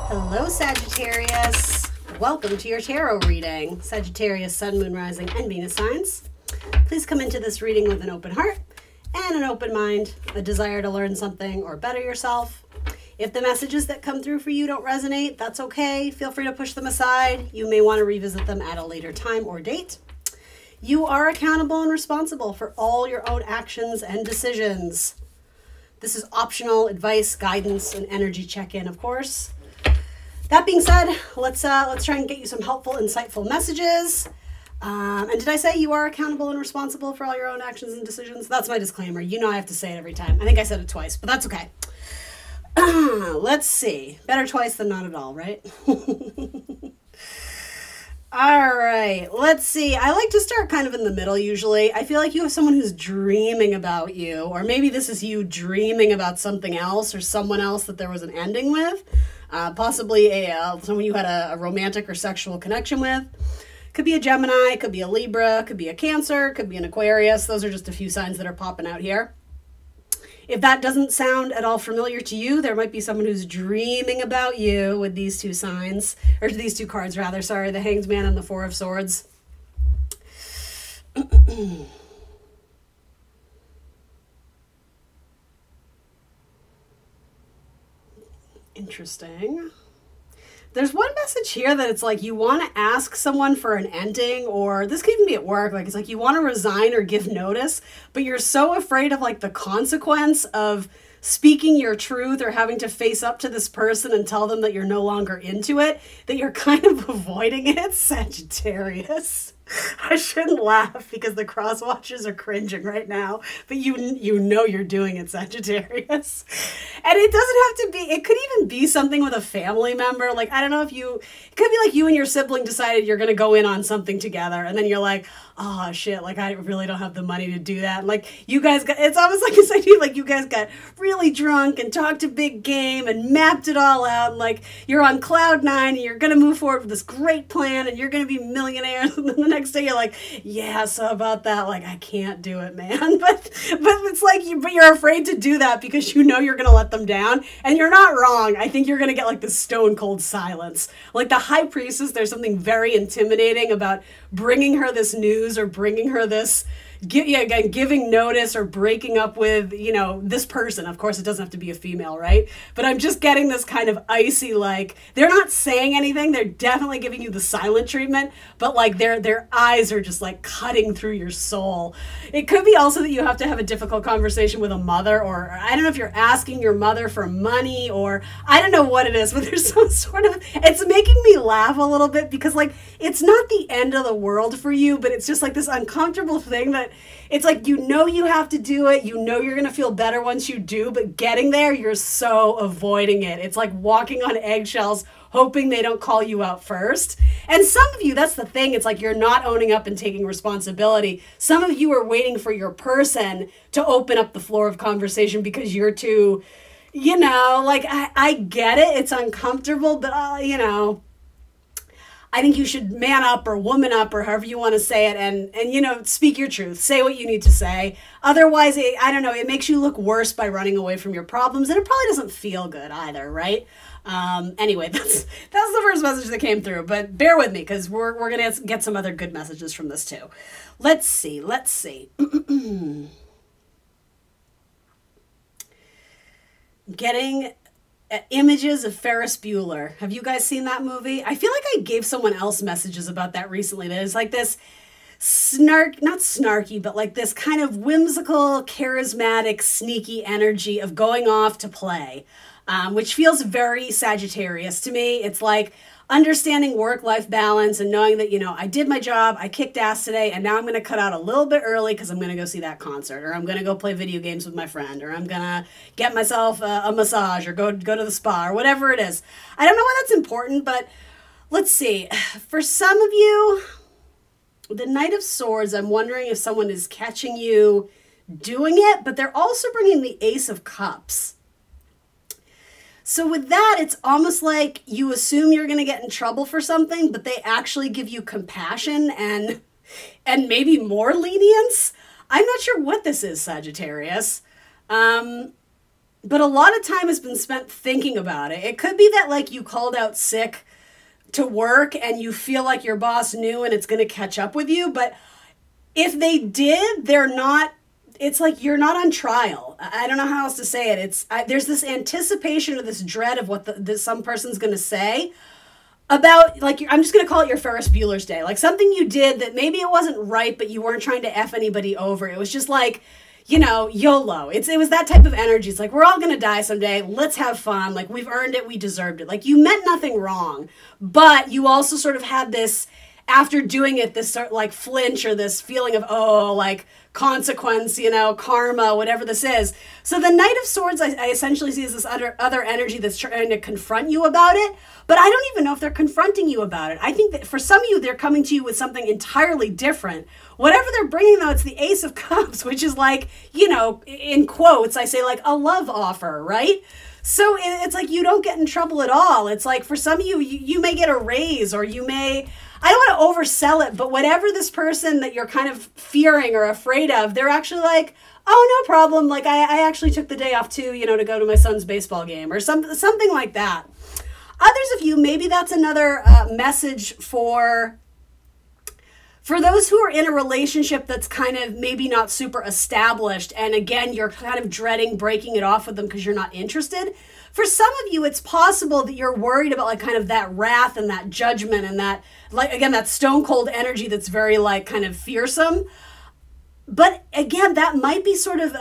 Hello, Sagittarius. Welcome to your tarot reading. Sagittarius, Sun, Moon, Rising, and Venus signs. Please come into this reading with an open heart and an open mind, a desire to learn something or better yourself. If the messages that come through for you don't resonate, that's okay. Feel free to push them aside. You may want to revisit them at a later time or date. You are accountable and responsible for all your own actions and decisions. This is optional advice, guidance, and energy check-in, of course. That being said, let's try and get you some helpful, insightful messages. And did I say you are accountable and responsible for all your own actions and decisions? That's my disclaimer. You know I have to say it every time. I think I said it twice, but that's okay. Let's see. Better twice than not at all, right? All right, let's see. I like to start kind of in the middle usually. I feel like you have someone who's dreaming about you, or maybe this is you dreaming about something else or someone else that there was an ending with. Possibly someone you had a romantic or sexual connection with. Could be a Gemini, could be a Libra, could be a Cancer, could be an Aquarius. Those are just a few signs that are popping out here. If that doesn't sound at all familiar to you, there might be someone who's dreaming about you with these two signs, or these two cards rather, sorry, the Hanged Man and the Four of Swords. Interesting. There's one message here that it's like you want to ask someone for an ending, or this could even be at work. Like it's like you want to resign or give notice, but you're so afraid of like the consequence of speaking your truth or having to face up to this person and tell them that you're no longer into it, that you're kind of avoiding it, Sagittarius. I shouldn't laugh because the cross watchers are cringing right now, but you know you're doing it, Sagittarius. And it doesn't have to be, it could even be something with a family member. Like, I don't know if it could be like you and your sibling decided you're going to go in on something together. And then you're like, oh shit, like I really don't have the money to do that. And like you guys got, it's almost like it's like you guys got really drunk and talked a big game and mapped it all out. And like you're on cloud nine and you're going to move forward with this great plan and you're going to be millionaires. And then the next day you're like, yeah, so about that, like I can't do it, man. But it's like but you're afraid to do that because you know you're going to let them down. And you're not wrong. I think you're going to get like this stone cold silence. Like the High Priestess, there's something very intimidating about bringing her this news or bringing her this, giving notice or breaking up with, this person. Of course, it doesn't have to be a female, right? But I'm just getting this kind of icy, like, they're not saying anything. They're definitely giving you the silent treatment, but like their eyes are just like cutting through your soul. It could be also that you have to have a difficult conversation with a mother, or I don't know if you're asking your mother for money, or I don't know what it is, but there's some sort of, it's making me laugh a little bit because like, it's not the end of the world for you, but it's just like this uncomfortable thing that it's like, you have to do it. You know you're going to feel better once you do, but getting there, you're so avoiding it. It's like walking on eggshells, hoping they don't call you out first. And some of you, that's the thing. It's like you're not owning up and taking responsibility. Some of you are waiting for your person to open up the floor of conversation because you're too, like I get it. It's uncomfortable, but I think you should man up or woman up or however you want to say it and speak your truth. Say what you need to say. Otherwise, I don't know, it makes you look worse by running away from your problems, and it probably doesn't feel good either, right? Anyway, that's the first message that came through, but bear with me because we're going to get some other good messages from this too. Let's see. Getting images of Ferris Bueller. Have you guys seen that movie? I feel like I gave someone else messages about that recently. There's like this not snarky, but like this kind of whimsical, charismatic, sneaky energy of going off to play, which feels very Sagittarius to me. It's like understanding work-life balance and knowing that, I did my job, I kicked ass today, and now I'm going to cut out a little bit early because I'm going to go see that concert, or I'm going to go play video games with my friend, or I'm going to get myself a massage, or go to the spa, or whatever it is. I don't know why that's important, but let's see. For some of you, the Knight of Swords, I'm wondering if someone is catching you doing it, but they're also bringing the Ace of Cups. So with that, it's almost like you assume you're going to get in trouble for something, but they actually give you compassion and maybe more lenience. I'm not sure what this is, Sagittarius. but a lot of time has been spent thinking about it. It could be that like you called out sick to work and you feel like your boss knew and it's going to catch up with you. But if they did, they're not, it's like you're not on trial. I don't know how else to say it. There's this anticipation or this dread of what some person's going to say about, like, I'm just going to call it your Ferris Bueller's Day. Like something you did that maybe it wasn't right, but you weren't trying to F anybody over. It was just like, you know, YOLO. It was that type of energy. It's like, we're all going to die someday. Let's have fun. Like, we've earned it. We deserved it. Like, you meant nothing wrong. But you also sort of had this, after doing it, this sort of like flinch or this feeling of, oh, like consequence, you know, karma, whatever this is. So the Knight of Swords, I essentially see as this other energy that's trying to confront you about it. But I don't even know if they're confronting you about it. I think that for some of you, they're coming to you with something entirely different. Whatever they're bringing, though, it's the Ace of Cups, which is like, you know, in quotes, I say like a love offer, right? So it's like you don't get in trouble at all. It's like for some of you, you may get a raise, or you may, I don't want to oversell it, but whatever this person that you're kind of fearing or afraid of, they're actually like, oh, no problem. Like I actually took the day off too, you know, to go to my son's baseball game or something like that. Others of you, maybe that's another message for those who are in a relationship that's kind of maybe not super established. And again, you're kind of dreading breaking it off with them because you're not interested. For some of you, it's possible that you're worried about like kind of that wrath and that judgment and that, like, again, that stone cold energy that's very like kind of fearsome. But again, that might be sort of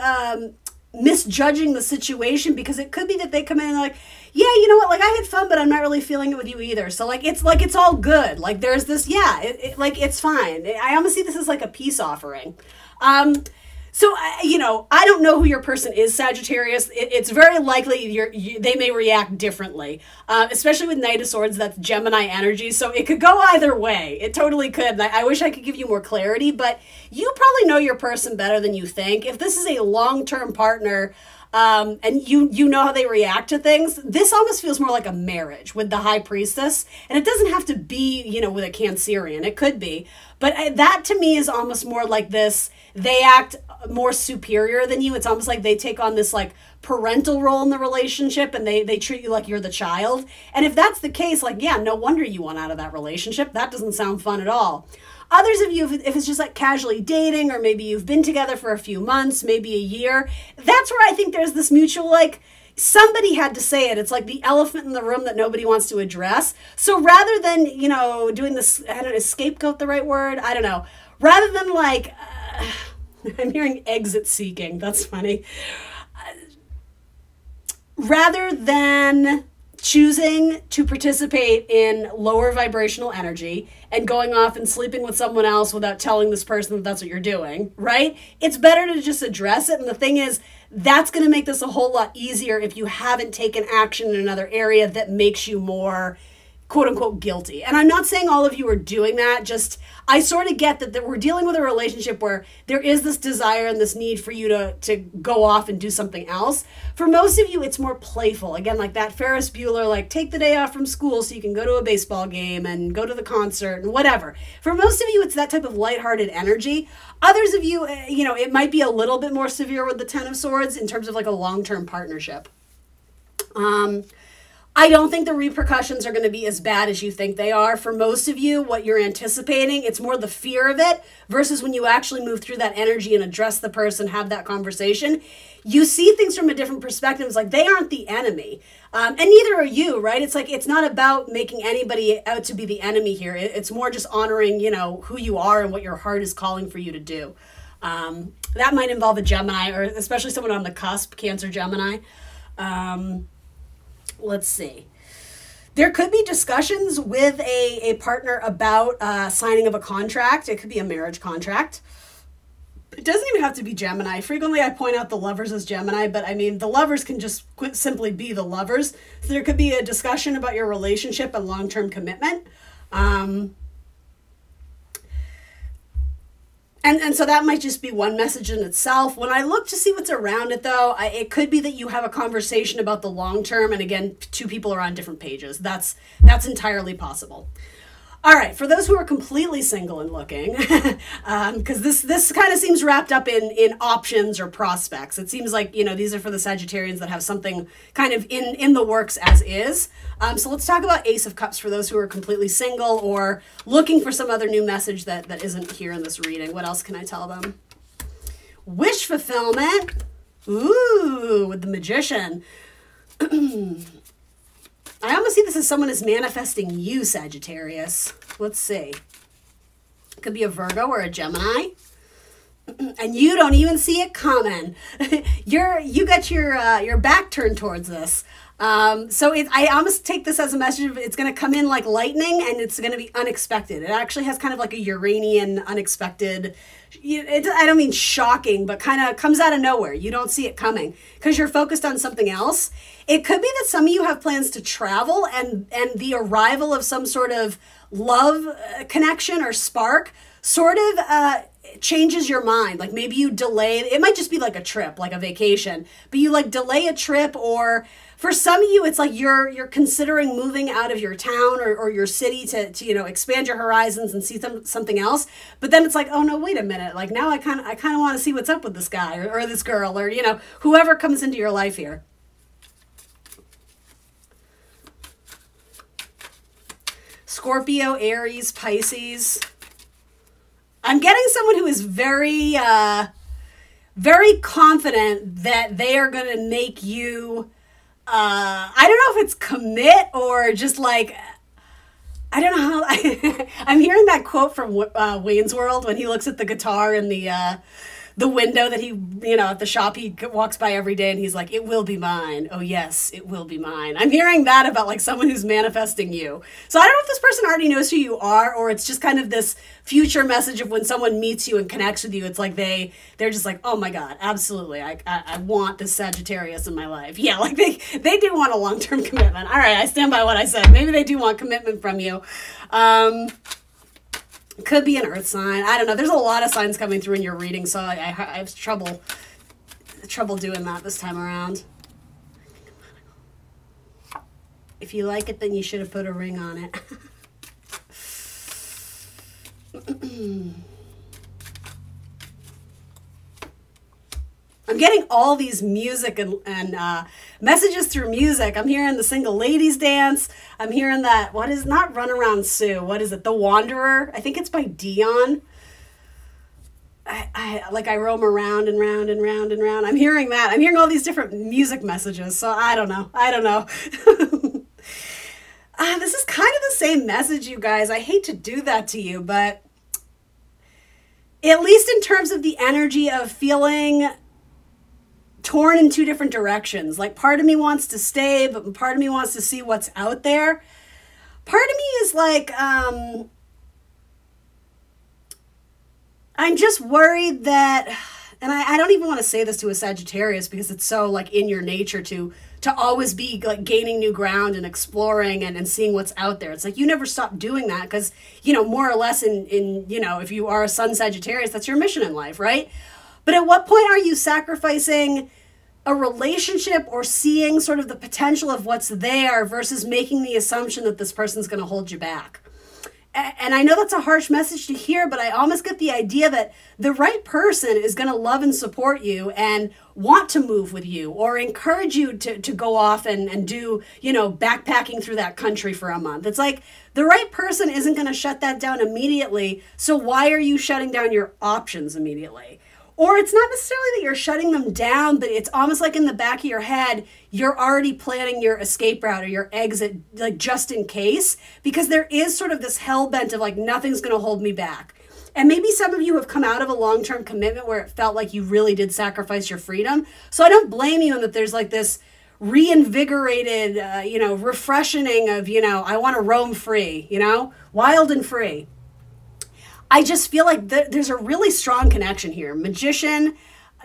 misjudging the situation, because it could be that they come in and they're like, yeah, you know what, like I had fun, but I'm not really feeling it with you either. So like it's all good. Like there's this, yeah, like it's fine. I almost see this as like a peace offering. So, you know, I don't know who your person is, Sagittarius. It's very likely they may react differently, especially with Knight of Swords. That's Gemini energy. So it could go either way. It totally could. I wish I could give you more clarity, but you probably know your person better than you think. If this is a long-term partner, and you know how they react to things, this almost feels more like a marriage with the High Priestess. And it doesn't have to be, you know, with a Cancerian. It could be. But that to me is almost more like this, they act more superior than you. It's almost like they take on this like parental role in the relationship, and they treat you like you're the child. And if that's the case, like, yeah, no wonder you want out of that relationship. That doesn't sound fun at all. Others of you, if it's just like casually dating, or maybe you've been together for a few months, maybe a year, that's where I think there's this mutual, like, somebody had to say it. It's like the elephant in the room that nobody wants to address. So rather than, you know, doing this, I don't know, is scapegoat the right word? I don't know. Rather than like, I'm hearing exit seeking. That's funny. Rather than choosing to participate in lower vibrational energy and going off and sleeping with someone else without telling this person that that's what you're doing, right? It's better to just address it. And the thing is, that's going to make this a whole lot easier if you haven't taken action in another area that makes you more quote unquote guilty. And I'm not saying all of you are doing that. Just, I sort of get that we're dealing with a relationship where there is this desire and this need for you to go off and do something else. For most of you, it's more playful. Again, like that Ferris Bueller, like take the day off from school so you can go to a baseball game and go to the concert and whatever. For most of you, it's that type of lighthearted energy. Others of you, you know, it might be a little bit more severe with the Ten of Swords in terms of like a long-term partnership. I don't think the repercussions are going to be as bad as you think they are. For most of you, what you're anticipating, it's more the fear of it versus when you actually move through that energy and address the person, have that conversation. You see things from a different perspective. It's like they aren't the enemy. And neither are you, right? It's like it's not about making anybody out to be the enemy here. It's more just honoring, you know, who you are and what your heart is calling for you to do. That might involve a Gemini, or especially someone on the cusp, Cancer, Gemini. Let's see. There could be discussions with a partner about signing of a contract. It could be a marriage contract. It doesn't even have to be Gemini. Frequently I point out the Lovers as Gemini, but I mean, the Lovers can just simply be the Lovers. So there could be a discussion about your relationship and long-term commitment. And so that might just be one message in itself. When I look to see what's around it, though, it could be that you have a conversation about the long term. And again, two people are on different pages. That's entirely possible. All right, for those who are completely single and looking, because this kind of seems wrapped up in options or prospects. It seems like, these are for the Sagittarians that have something kind of in the works as is. So let's talk about Ace of Cups for those who are completely single or looking for some other new message that isn't here in this reading. What else can I tell them? Wish fulfillment. Ooh, with the Magician. I almost see this as someone is manifesting you, Sagittarius. Let's see. Could be a Virgo or a Gemini. And you don't even see it coming. You got your back turned towards this. I almost take this as a message of it's going to come in like lightning and it's going to be unexpected. It actually has kind of like a Uranian unexpected, I don't mean shocking, but kind of comes out of nowhere. You don't see it coming because you're focused on something else. It could be that some of you have plans to travel and the arrival of some sort of love connection or spark sort of changes your mind. Like maybe you delay, it might just be like a trip, like a vacation, but you like delay a trip, or for some of you, it's like you're considering moving out of your town or your city to expand your horizons and see something else. But then it's like, oh no, wait a minute. Like now I kind of want to see what's up with this guy or this girl or, whoever comes into your life here. Scorpio, Aries, Pisces. I'm getting someone who is very, very confident that they are going to make you, I don't know if it's commit or just like, I don't know how, I'm hearing that quote from Wayne's World when he looks at the guitar in the window that he, at the shop he walks by every day and he's like, it will be mine. Oh yes, it will be mine. I'm hearing that about like someone who's manifesting you. So I don't know if this person already knows who you are or it's just kind of this future message of when someone meets you and connects with you. It's like they're just like, oh my God, absolutely. I want this Sagittarius in my life. Yeah, like they do want a long-term commitment. All right, I stand by what I said. Maybe they do want commitment from you. Could be an earth sign. I don't know. There's a lot of signs coming through in your reading, so I have trouble doing that this time around. If you like it, then you should have put a ring on it. I'm getting all these music and messages through music. I'm hearing the Single Ladies Dance. I'm hearing that, what is, not Run Around Sue, what is it? The Wanderer. I think it's by Dion. I roam around and round and round and round. I'm hearing that. I'm hearing all these different music messages. So I don't know. This is kind of the same message, you guys. I hate to do that to you, but at least in terms of the energy of feeling torn in two different directions. Like part of me wants to stay, but part of me wants to see what's out there. Part of me is like, I'm just worried that, and I don't even want to say this to a Sagittarius because it's so like in your nature to always be like gaining new ground and exploring and seeing what's out there. It's like you never stop doing that because, more or less in if you are a Sun Sagittarius, that's your mission in life, right? But at what point are you sacrificing a relationship or seeing sort of the potential of what's there versus making the assumption that this person's going to hold you back? And I know that's a harsh message to hear, but I almost get the idea that the right person is going to love and support you and want to move with you or encourage you to go off and do, backpacking through that country for a month. It's like the right person isn't going to shut that down immediately. So why are you shutting down your options immediately? Or it's not necessarily that you're shutting them down, but it's almost like in the back of your head, you're already planning your escape route or your exit, like just in case, because there is sort of this hell bent of like, nothing's going to hold me back. And maybe some of you have come out of a long-term commitment where it felt like you really did sacrifice your freedom. So I don't blame you in that there's like this reinvigorated, refreshing of, I want to roam free, wild and free. I just feel like there's a really strong connection here. Magician,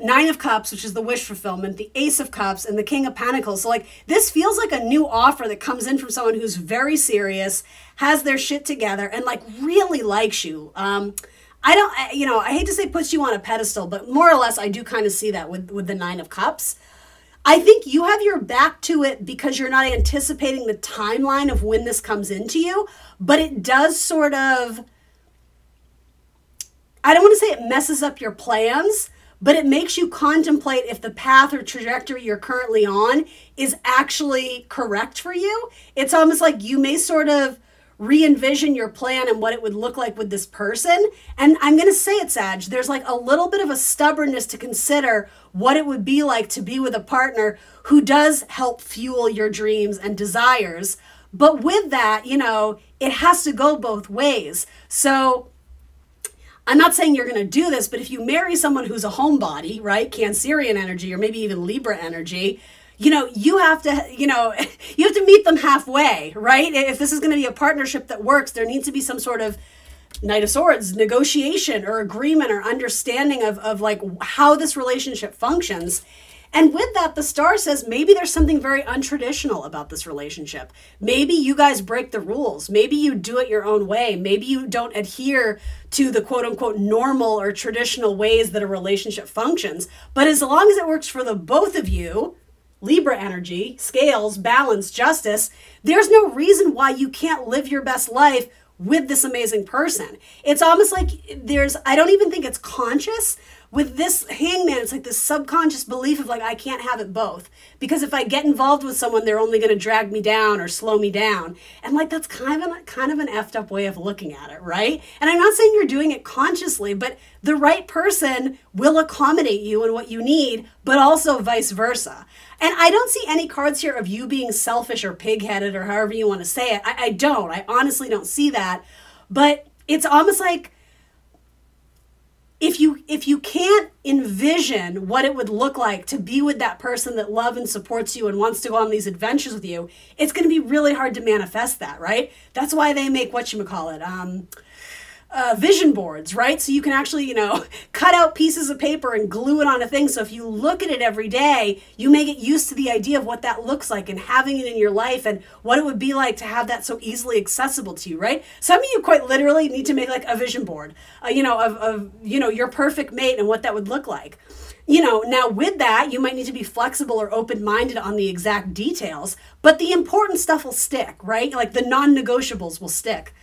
Nine of Cups, which is the wish fulfillment, the Ace of Cups, and the King of Pentacles. So like this feels like a new offer that comes in from someone who's very serious, has their shit together, and like really likes you. I hate to say puts you on a pedestal, but more or less I do kind of see that with the Nine of Cups. I think you have your back to it because you're not anticipating the timeline of when this comes into you, but it does sort of, I don't want to say it messes up your plans, but it makes you contemplate if the path or trajectory you're currently on is actually correct for you. It's almost like you may sort of re-envision your plan and what it would look like with this person. And I'm going to say it, Sag, there's like a little bit of a stubbornness to consider what it would be like to be with a partner who does help fuel your dreams and desires. But with that, you know, it has to go both ways. So I'm not saying you're going to do this, but if you marry someone who's a homebody, right, Cancerian energy, or maybe even Libra energy, you know, you have to meet them halfway, right? If this is going to be a partnership that works, there needs to be some sort of Knight of Swords negotiation or agreement or understanding of like how this relationship functions. And with that, the star says maybe there's something very untraditional about this relationship. Maybe you guys break the rules. Maybe you do it your own way. Maybe you don't adhere to the quote unquote normal or traditional ways that a relationship functions. But as long as it works for the both of you, Libra energy, scales, balance, justice, there's no reason why you can't live your best life with this amazing person. It's almost like I don't even think it's conscious. With this hangman, it's like this subconscious belief of like, I can't have it both. Because if I get involved with someone, they're only going to drag me down or slow me down. And like, that's kind of an effed up way of looking at it, right? And I'm not saying you're doing it consciously, but the right person will accommodate you in what you need, but also vice versa. And I don't see any cards here of you being selfish or pig-headed or however you want to say it. I don't. I honestly don't see that. But it's almost like if you can't envision what it would look like to be with that person that loves and supports you and wants to go on these adventures with you, it's going to be really hard to manifest that, right? That's why they make vision boards, right? So you can actually, you know, cut out pieces of paper and glue it on a thing. So if you look at it every day, you may get used to the idea of what that looks like and having it in your life and what it would be like to have that so easily accessible to you, right? Some of you quite literally need to make like a vision board, of your perfect mate and what that would look like. You know, now with that, you might need to be flexible or open-minded on the exact details, but the important stuff will stick, right? Like the non-negotiables will stick.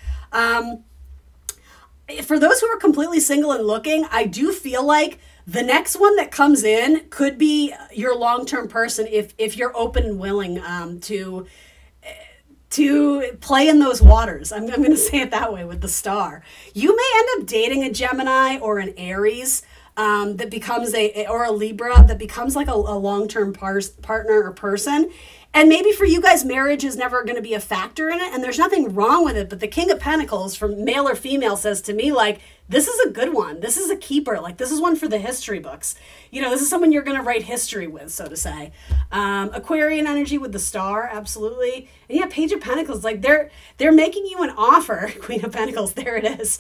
For those who are completely single and looking, I do feel like the next one that comes in could be your long-term person if you're open and willing to play in those waters. I'm going to say it that way with the star. You may end up dating a Gemini or an Aries that becomes or a Libra that becomes like a long-term partner or person. And maybe for you guys, marriage is never going to be a factor in it, and there's nothing wrong with it. But the King of Pentacles, from male or female, says to me, like, this is a good one. This is a keeper. Like, this is one for the history books. You know, this is someone you're going to write history with, so to say. Aquarian energy with the star, absolutely. And yeah, Page of Pentacles, like, they're making you an offer. Queen of Pentacles, there it is.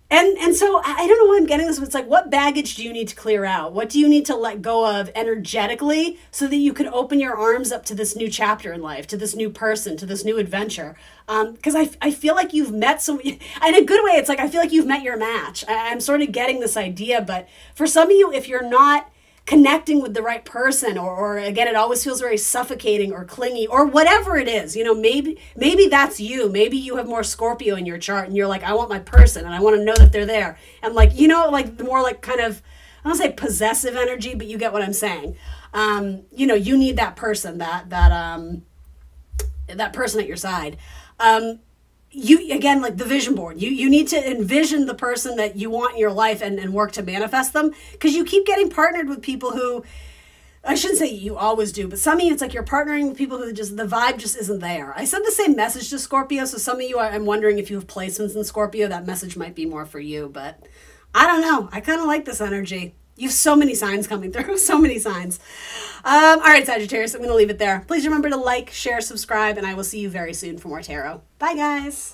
And so I don't know why I'm getting this, but it's like, what baggage do you need to clear out? What do you need to let go of energetically so that you can open your arms up to this new chapter in life, to this new person, to this new adventure? Because I feel like you've met some, in a good way, it's like, I feel like you've met your match. I'm sort of getting this idea, but for some of you, if you're not connecting with the right person, or again, it always feels very suffocating or clingy or whatever it is, you know, maybe that's you. Maybe you have more Scorpio in your chart and you're like, I want my person and I want to know that they're there. And like, you know, like the more like kind of, I don't say possessive energy, but you get what I'm saying. You know, you need that person, that person at your side. You, again, like the vision board, you need to envision the person that you want in your life and work to manifest them, because you keep getting partnered with people who, I shouldn't say you always do, but some of you, it's like you're partnering with people who just, the vibe just isn't there. I sent the same message to Scorpio, so some of you, I'm wondering if you have placements in Scorpio, that message might be more for you, but I don't know. I kind of like this energy. You have so many signs coming through, so many signs. All right, Sagittarius, I'm going to leave it there. Please remember to like, share, subscribe, and I will see you very soon for more tarot. Bye, guys.